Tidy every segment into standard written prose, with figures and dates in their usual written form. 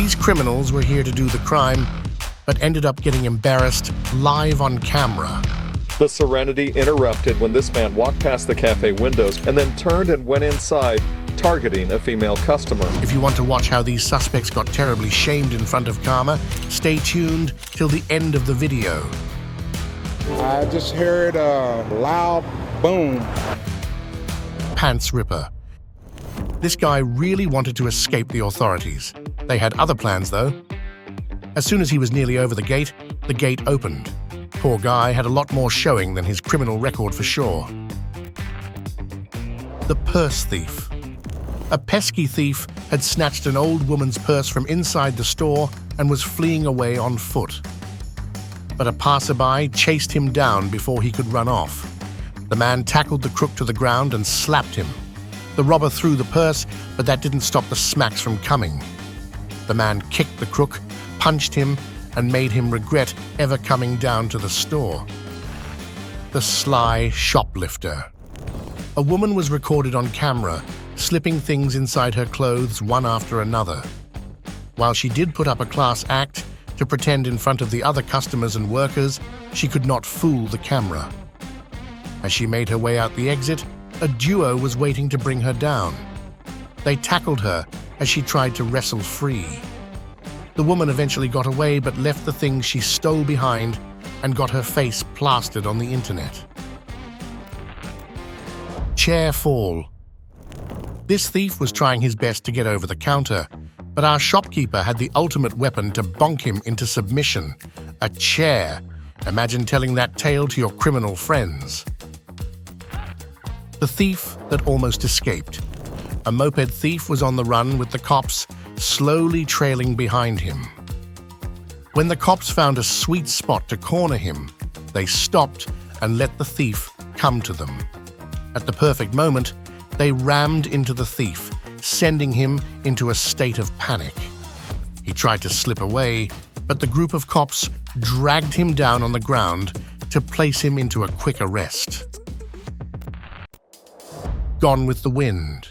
These criminals were here to do the crime, but ended up getting embarrassed live on camera. The serenity interrupted when this man walked past the cafe windows and then turned and went inside, targeting a female customer. If you want to watch how these suspects got terribly shamed in front of karma, stay tuned till the end of the video. I just heard a loud boom. Pants Ripper. This guy really wanted to escape the authorities. They had other plans, though. As soon as he was nearly over the gate opened. Poor guy had a lot more showing than his criminal record for sure. The Purse Thief. A pesky thief had snatched an old woman's purse from inside the store and was fleeing away on foot. But a passerby chased him down before he could run off. The man tackled the crook to the ground and slapped him. The robber threw the purse, but that didn't stop the smacks from coming. The man kicked the crook, punched him, and made him regret ever coming down to the store. The Sly Shoplifter. A woman was recorded on camera, slipping things inside her clothes one after another. While she did put up a class act to pretend in front of the other customers and workers, she could not fool the camera. As she made her way out the exit, a duo was waiting to bring her down. They tackled her as she tried to wrestle free. The woman eventually got away but left the things she stole behind and got her face plastered on the internet. Chair Fall. This thief was trying his best to get over the counter, but our shopkeeper had the ultimate weapon to bonk him into submission, a chair. Imagine telling that tale to your criminal friends. The thief that almost escaped. A moped thief was on the run with the cops slowly trailing behind him. When the cops found a sweet spot to corner him, they stopped and let the thief come to them. At the perfect moment, they rammed into the thief, sending him into a state of panic. He tried to slip away, but the group of cops dragged him down on the ground to place him into a quick arrest. Gone with the Wind.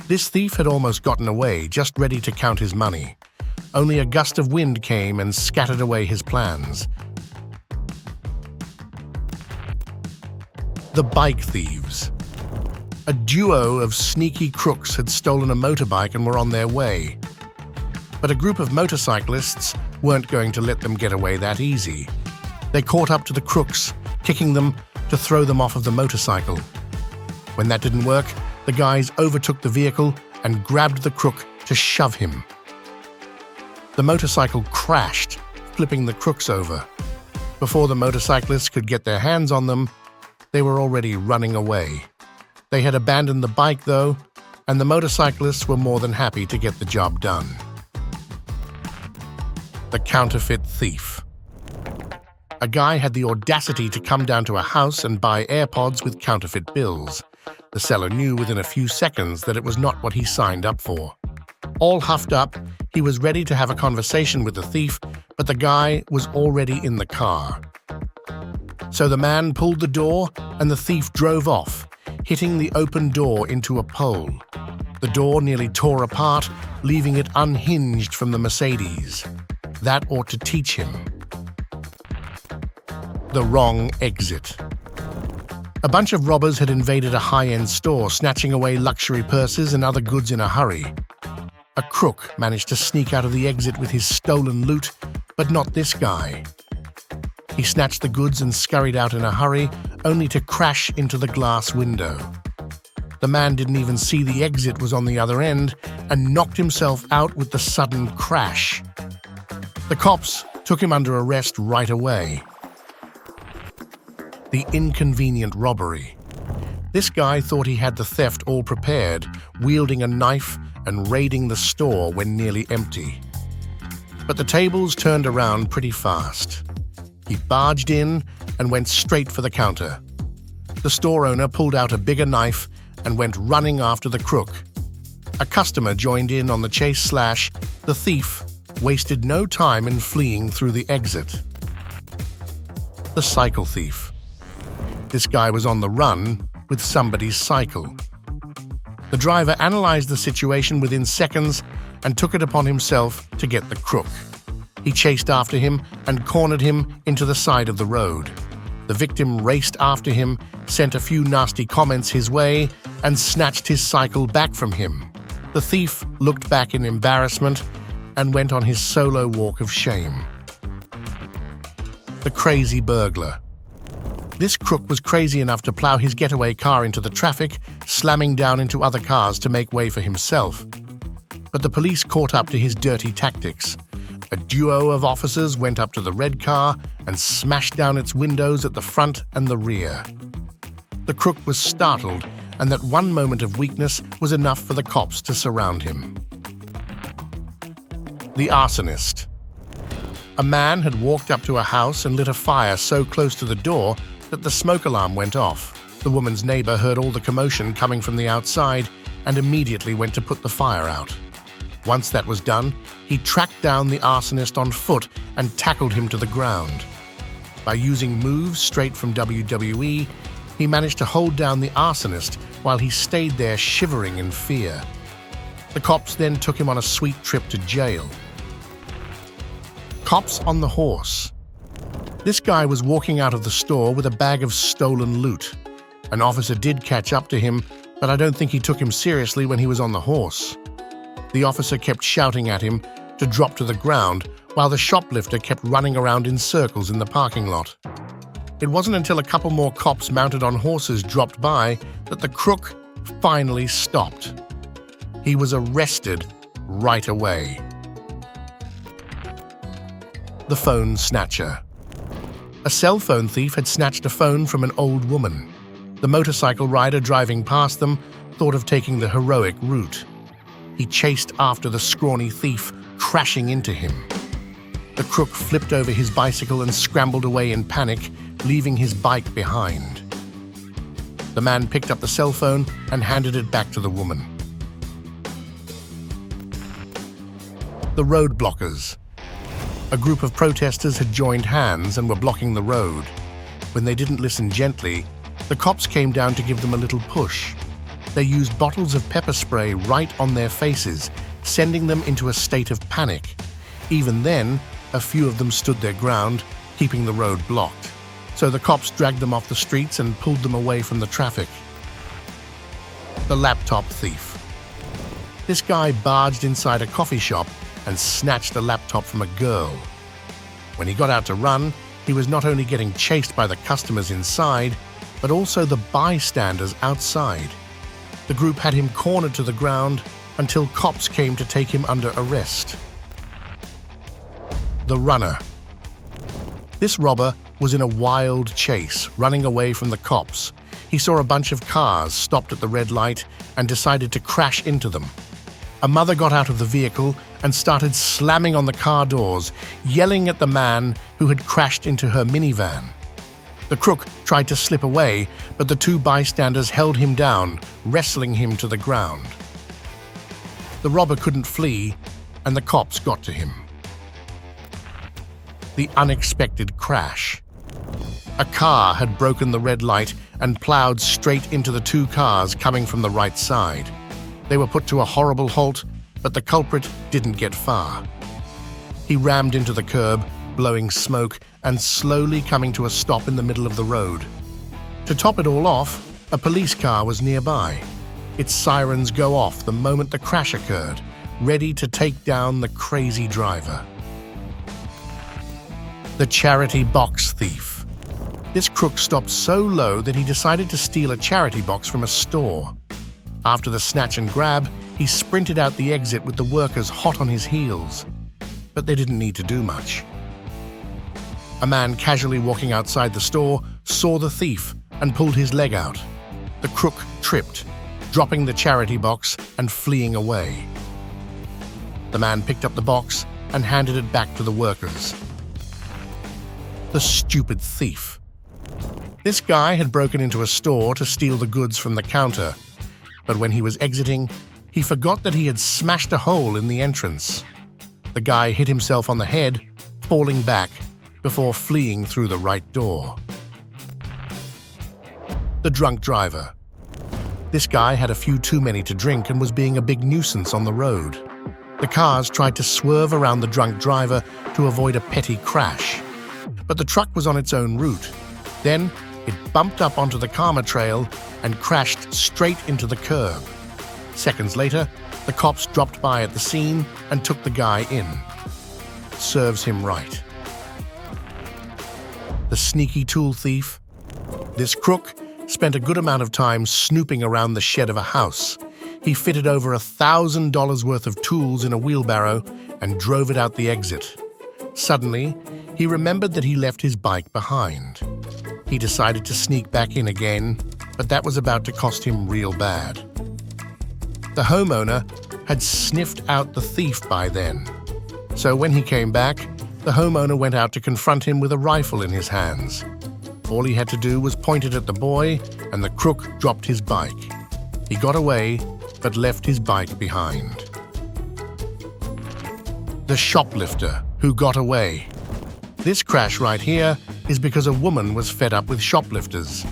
This thief had almost gotten away, just ready to count his money. Only a gust of wind came and scattered away his plans. The Bike Thieves. A duo of sneaky crooks had stolen a motorbike and were on their way. But a group of motorcyclists weren't going to let them get away that easy. They caught up to the crooks, kicking them to throw them off of the motorcycle. When that didn't work, the guys overtook the vehicle and grabbed the crook to shove him. The motorcycle crashed, flipping the crooks over. Before the motorcyclists could get their hands on them, they were already running away. They had abandoned the bike, though, and the motorcyclists were more than happy to get the job done. The Counterfeit Thief. A guy had the audacity to come down to a house and buy AirPods with counterfeit bills. The seller knew within a few seconds that it was not what he signed up for. All huffed up, he was ready to have a conversation with the thief, but the guy was already in the car. So the man pulled the door and the thief drove off, hitting the open door into a pole. The door nearly tore apart, leaving it unhinged from the Mercedes. That ought to teach him. The Wrong Exit. A bunch of robbers had invaded a high-end store, snatching away luxury purses and other goods in a hurry. A crook managed to sneak out of the exit with his stolen loot, but not this guy. He snatched the goods and scurried out in a hurry, only to crash into the glass window. The man didn't even see the exit was on the other end and knocked himself out with the sudden crash. The cops took him under arrest right away. The Inconvenient Robbery. This guy thought he had the theft all prepared, wielding a knife and raiding the store when nearly empty. But the tables turned around pretty fast. He barged in and went straight for the counter. The store owner pulled out a bigger knife and went running after the crook. A customer joined in on the chase. The thief wasted no time in fleeing through the exit. The Cycle Thief. This guy was on the run with somebody's cycle. The driver analyzed the situation within seconds and took it upon himself to get the crook. He chased after him and cornered him into the side of the road. The victim raced after him, sent a few nasty comments his way, and snatched his cycle back from him. The thief looked back in embarrassment and went on his solo walk of shame. The Crazy Burglar. This crook was crazy enough to plow his getaway car into the traffic, slamming down into other cars to make way for himself. But the police caught up to his dirty tactics. A duo of officers went up to the red car and smashed down its windows at the front and the rear. The crook was startled, and that one moment of weakness was enough for the cops to surround him. The Arsonist. A man had walked up to a house and lit a fire so close to the door that the smoke alarm went off. The woman's neighbor heard all the commotion coming from the outside and immediately went to put the fire out. Once that was done, he tracked down the arsonist on foot and tackled him to the ground. By using moves straight from WWE, he managed to hold down the arsonist while he stayed there shivering in fear. The cops then took him on a sweet trip to jail. Cops on the horse. This guy was walking out of the store with a bag of stolen loot. An officer did catch up to him, but I don't think he took him seriously when he was on the horse. The officer kept shouting at him to drop to the ground, while the shoplifter kept running around in circles in the parking lot. It wasn't until a couple more cops mounted on horses dropped by that the crook finally stopped. He was arrested right away. The phone snatcher. A cell phone thief had snatched a phone from an old woman. The motorcycle rider driving past them thought of taking the heroic route. He chased after the scrawny thief, crashing into him. The crook flipped over his bicycle and scrambled away in panic, leaving his bike behind. The man picked up the cell phone and handed it back to the woman. The road blockers. A group of protesters had joined hands and were blocking the road. When they didn't listen gently, the cops came down to give them a little push. They used bottles of pepper spray right on their faces, sending them into a state of panic. Even then, a few of them stood their ground, keeping the road blocked. So the cops dragged them off the streets and pulled them away from the traffic. The laptop thief. This guy barged inside a coffee shop and snatched a laptop from a girl. When he got out to run, he was not only getting chased by the customers inside, but also the bystanders outside. The group had him cornered to the ground until cops came to take him under arrest. The runner. This robber was in a wild chase, running away from the cops. He saw a bunch of cars stopped at the red light and decided to crash into them. A mother got out of the vehicle and started slamming on the car doors, yelling at the man who had crashed into her minivan. The crook tried to slip away, but the two bystanders held him down, wrestling him to the ground. The robber couldn't flee, and the cops got to him. The unexpected crash. A car had broken the red light and plowed straight into the two cars coming from the right side. They were put to a horrible halt, but the culprit didn't get far. He rammed into the curb, blowing smoke and slowly coming to a stop in the middle of the road. To top it all off, a police car was nearby. Its sirens go off the moment the crash occurred, ready to take down the crazy driver. The charity box thief. This crook stopped so low that he decided to steal a charity box from a store. After the snatch and grab, he sprinted out the exit with the workers hot on his heels. But they didn't need to do much. A man casually walking outside the store saw the thief and pulled his leg out. The crook tripped, dropping the charity box and fleeing away. The man picked up the box and handed it back to the workers. The stupid thief. This guy had broken into a store to steal the goods from the counter, but when he was exiting, he forgot that he had smashed a hole in the entrance. The guy hit himself on the head, falling back, before fleeing through the right door. The drunk driver. This guy had a few too many to drink and was being a big nuisance on the road. The cars tried to swerve around the drunk driver to avoid a petty crash. But the truck was on its own route. Then it bumped up onto the karma trail and crashed straight into the curb. Seconds later, the cops dropped by at the scene and took the guy in. Serves him right. The sneaky tool thief. This crook spent a good amount of time snooping around the shed of a house. He fitted over $1,000 worth of tools in a wheelbarrow and drove it out the exit. Suddenly, he remembered that he left his bike behind. He decided to sneak back in again, but that was about to cost him real bad. The homeowner had sniffed out the thief by then. So when he came back, the homeowner went out to confront him with a rifle in his hands. All he had to do was point it at the boy, and the crook dropped his bike. He got away, but left his bike behind. The Shoplifter Who Got Away. This crash right here is because a woman was fed up with shoplifters.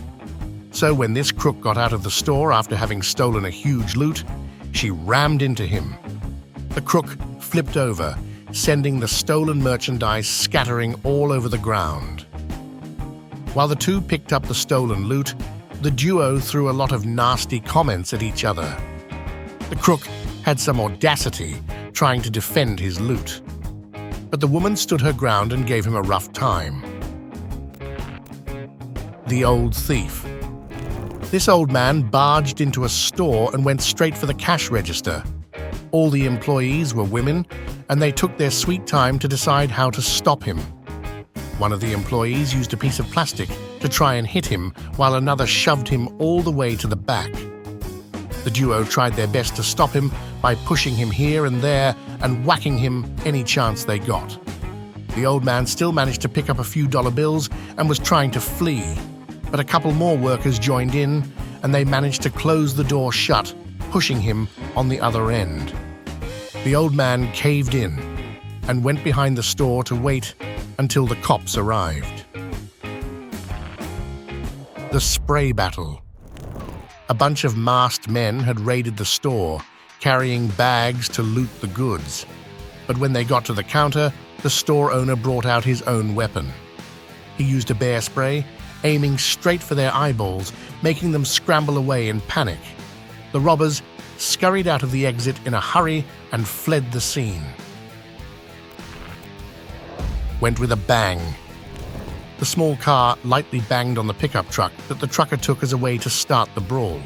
So when this crook got out of the store after having stolen a huge loot, she rammed into him. The crook flipped over, sending the stolen merchandise scattering all over the ground. While the two picked up the stolen loot, the duo threw a lot of nasty comments at each other. The crook had some audacity, trying to defend his loot. But the woman stood her ground and gave him a rough time. The old thief. This old man barged into a store and went straight for the cash register. All the employees were women, and they took their sweet time to decide how to stop him. One of the employees used a piece of plastic to try and hit him, while another shoved him all the way to the back. The duo tried their best to stop him by pushing him here and there and whacking him any chance they got. The old man still managed to pick up a few dollar bills and was trying to flee, but a couple more workers joined in, and they managed to close the door shut, pushing him on the other end. The old man caved in and went behind the store to wait until the cops arrived. The spray battle. A bunch of masked men had raided the store, carrying bags to loot the goods. But when they got to the counter, the store owner brought out his own weapon. He used a bear spray, aiming straight for their eyeballs, making them scramble away in panic. The robbers scurried out of the exit in a hurry and fled the scene. Went with a bang. The small car lightly banged on the pickup truck that the trucker took as a way to start the brawl.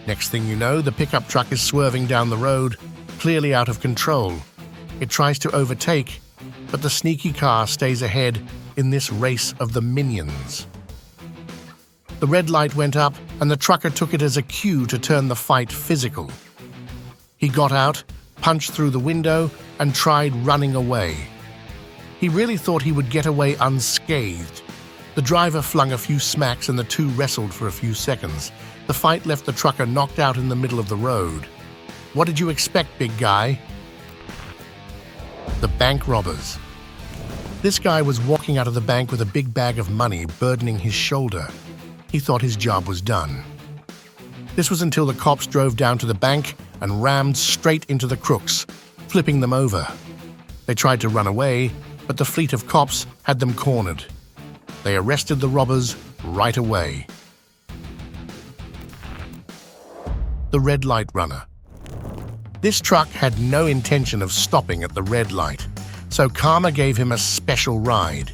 Next thing you know, the pickup truck is swerving down the road, clearly out of control. It tries to overtake, but the sneaky car stays ahead in this race of the minions. The red light went up, and the trucker took it as a cue to turn the fight physical. He got out, punched through the window, and tried running away. He really thought he would get away unscathed. The driver flung a few smacks and the two wrestled for a few seconds. The fight left the trucker knocked out in the middle of the road. What did you expect, big guy? The bank robbers. This guy was walking out of the bank with a big bag of money burdening his shoulder. He thought his job was done. This was until the cops drove down to the bank and rammed straight into the crooks, flipping them over. They tried to run away, but the fleet of cops had them cornered. They arrested the robbers right away. The red light runner. This truck had no intention of stopping at the red light, so Karma gave him a special ride.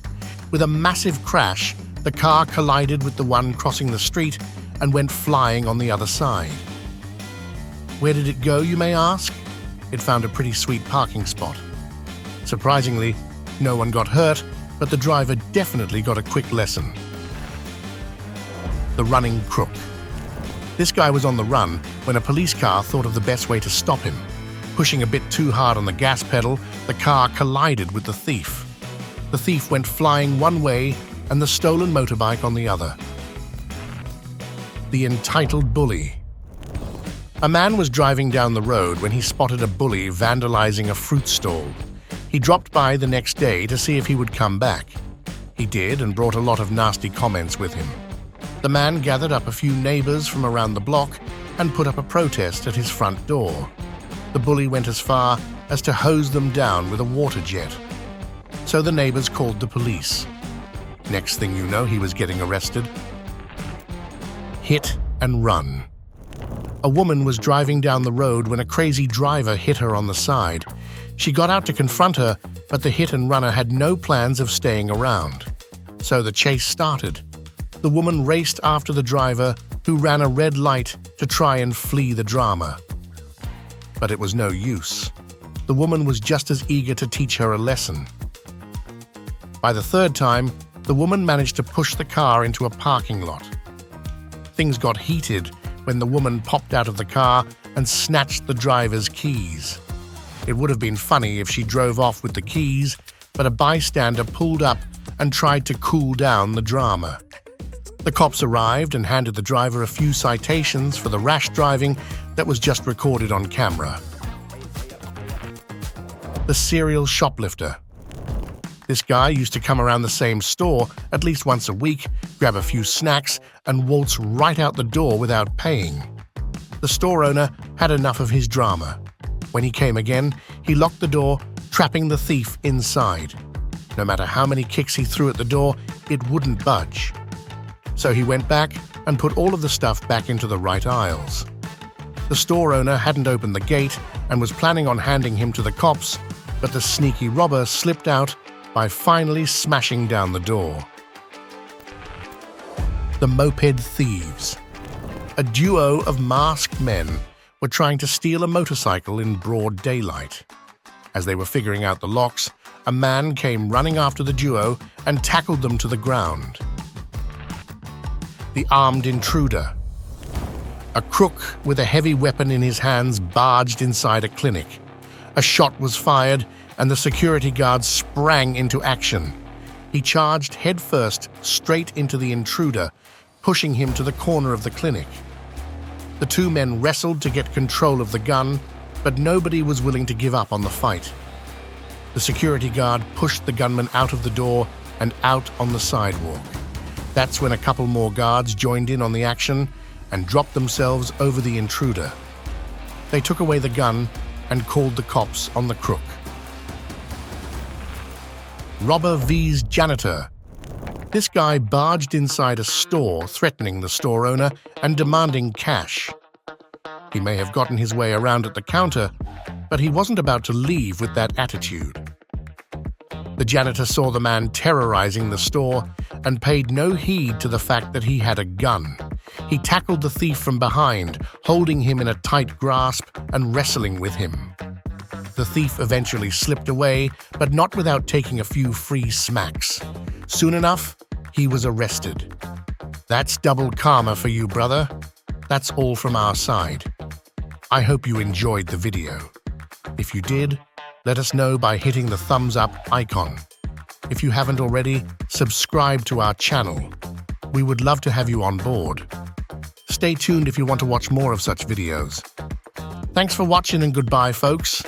With a massive crash, the car collided with the one crossing the street and went flying on the other side. Where did it go, you may ask? It found a pretty sweet parking spot. Surprisingly, no one got hurt, but the driver definitely got a quick lesson. The Running Crook. This guy was on the run when a police car thought of the best way to stop him. Pushing a bit too hard on the gas pedal, the car collided with the thief. The thief went flying one way and the stolen motorbike on the other. The entitled bully. A man was driving down the road when he spotted a bully vandalizing a fruit stall. He dropped by the next day to see if he would come back. He did and brought a lot of nasty comments with him. The man gathered up a few neighbors from around the block and put up a protest at his front door. The bully went as far as to hose them down with a water jet. So the neighbors called the police. Next thing you know, he was getting arrested. Hit and run. A woman was driving down the road when a crazy driver hit her on the side. She got out to confront her, but the hit-and-runner had no plans of staying around. So the chase started. The woman raced after the driver, who ran a red light to try and flee the drama. But it was no use. The woman was just as eager to teach her a lesson. By the third time, the woman managed to push the car into a parking lot. Things got heated when the woman popped out of the car and snatched the driver's keys. It would have been funny if she drove off with the keys, but a bystander pulled up and tried to cool down the drama. The cops arrived and handed the driver a few citations for the rash driving that was just recorded on camera. The Serial Shoplifter. This guy used to come around the same store at least once a week, grab a few snacks, and waltz right out the door without paying. The store owner had enough of his drama. When he came again, he locked the door, trapping the thief inside. No matter how many kicks he threw at the door, it wouldn't budge. So he went back and put all of the stuff back into the right aisles. The store owner hadn't opened the gate and was planning on handing him to the cops, but the sneaky robber slipped out by finally smashing down the door. The Moped Thieves. A duo of masked men were trying to steal a motorcycle in broad daylight. As they were figuring out the locks, a man came running after the duo and tackled them to the ground. The armed intruder. A crook with a heavy weapon in his hands barged inside a clinic. A shot was fired, and the security guard sprang into action. He charged headfirst straight into the intruder, pushing him to the corner of the clinic. The two men wrestled to get control of the gun, but nobody was willing to give up on the fight. The security guard pushed the gunman out of the door and out on the sidewalk. That's when a couple more guards joined in on the action and dropped themselves over the intruder. They took away the gun and called the cops on the crook. Robber vs. Janitor. This guy barged inside a store, threatening the store owner and demanding cash. He may have gotten his way around at the counter, but he wasn't about to leave with that attitude. The janitor saw the man terrorizing the store and paid no heed to the fact that he had a gun. He tackled the thief from behind, holding him in a tight grasp and wrestling with him. The thief eventually slipped away, but not without taking a few free smacks. Soon enough, he was arrested. That's double karma for you, brother. That's all from our side. I hope you enjoyed the video. If you did, let us know by hitting the thumbs up icon. If you haven't already, subscribe to our channel. We would love to have you on board. Stay tuned if you want to watch more of such videos. Thanks for watching and goodbye, folks.